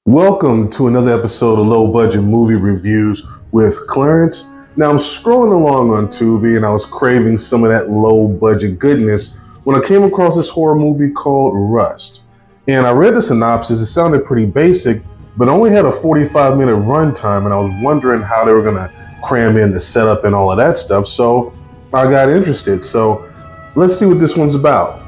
Welcome to another episode of Low Budget Movie Reviews with Clarence. Now I'm scrolling along on Tubi and I was craving some of that low budget goodness when I came across this horror movie called Rust. And I read the synopsis, it sounded pretty basic, but only had a 45-minute runtime, and I was wondering how they were gonna cram in the setup and all of that stuff, so I got interested. So let's see what this one's about.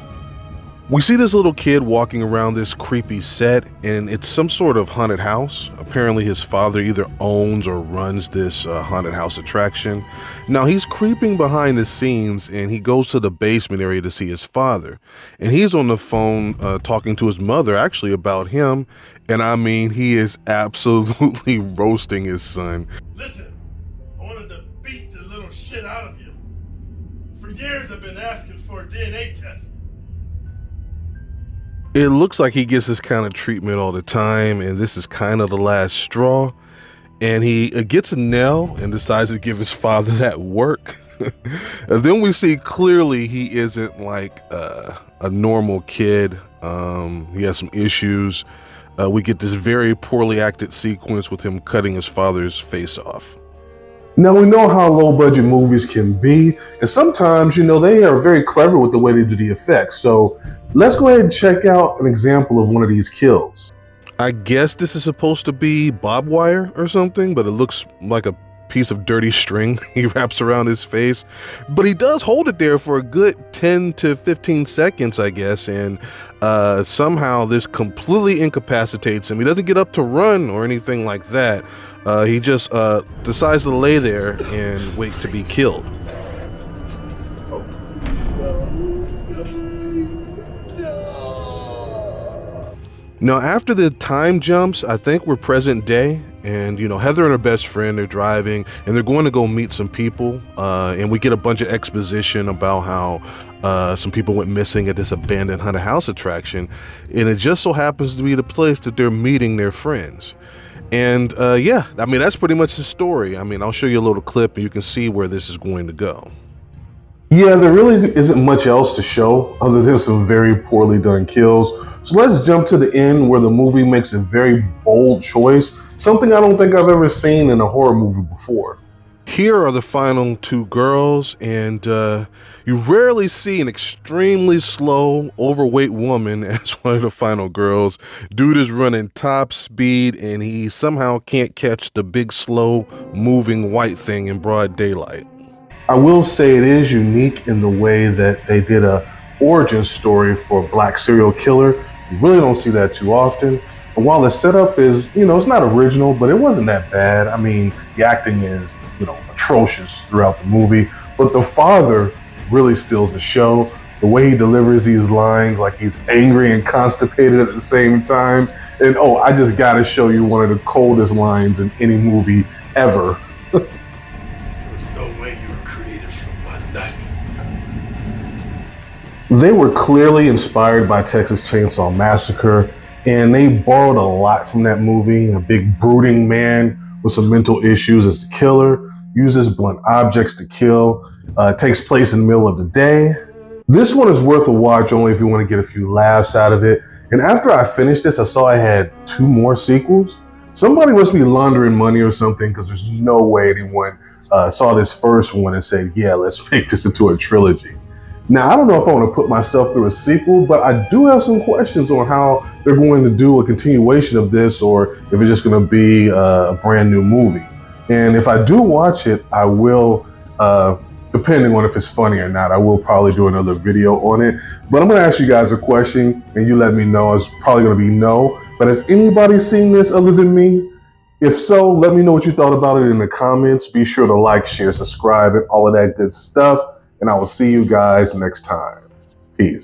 We see this little kid walking around this creepy set, and it's some sort of haunted house. Apparently his father either owns or runs this haunted house attraction. Now he's creeping behind the scenes and he goes to the basement area to see his father. And he's on the phone talking to his mother actually about him. And I mean, he is absolutely roasting his son. Listen, I wanted to beat the little shit out of you. For years I've been asking for a DNA test. It looks like he gets this kind of treatment all the time, and this is kind of the last straw. And he gets a nail and decides to give his father that work. And then we see clearly he isn't like a normal kid. He has some issues. We get this very poorly acted sequence with him cutting his father's face off. Now we know how low budget movies can be, and sometimes, they are very clever with the way they do the effects. So let's go ahead and check out an example of one of these kills. I guess this is supposed to be barbed wire or something, but it looks like a piece of dirty string he wraps around his face. But he does hold it there for a good 10 to 15 seconds, I guess, and somehow this completely incapacitates him. He doesn't get up to run or anything like that. He just decides to lay there and wait to be killed. Now, after the time jumps, I think we're present day, and Heather and her best friend are driving, and they're going to go meet some people, and we get a bunch of exposition about how some people went missing at this abandoned haunted house attraction, and it just so happens to be the place that they're meeting their friends. And yeah, I mean, that's pretty much the story. I mean, I'll show you a little clip and you can see where this is going to go. Yeah, there really isn't much else to show other than some very poorly done kills. So let's jump to the end where the movie makes a very bold choice, something I don't think I've ever seen in a horror movie before. Here are the final two girls, and you rarely see an extremely slow, overweight woman as one of the final girls. Dude is running top speed, and he somehow can't catch the big, slow, moving white thing in broad daylight. I will say it is unique in the way that they did a origin story for a black serial killer. You really don't see that too often. And while the setup is, it's not original, but it wasn't that bad. I mean, the acting is, atrocious throughout the movie, but the father really steals the show. The way he delivers these lines, like he's angry and constipated at the same time. And I just gotta show you one of the coldest lines in any movie ever. There's no way you were created from my nut. They were clearly inspired by Texas Chainsaw Massacre, and they borrowed a lot from that movie. A big brooding man with some mental issues as the killer, uses blunt objects to kill, takes place in the middle of the day. This one is worth a watch only if you want to get a few laughs out of it. And after I finished this, I saw I had 2 more sequels. Somebody must be laundering money or something, because there's no way anyone saw this first one and said, yeah, let's make this into a trilogy. Now, I don't know if I want to put myself through a sequel, but I do have some questions on how they're going to do a continuation of this, or if it's just going to be a brand new movie. And if I do watch it, I will, depending on if it's funny or not, I will probably do another video on it. But I'm going to ask you guys a question, and you let me know. It's probably going to be no. But has anybody seen this other than me? If so, let me know what you thought about it in the comments. Be sure to like, share, subscribe, and all of that good stuff. And I will see you guys next time. Peace.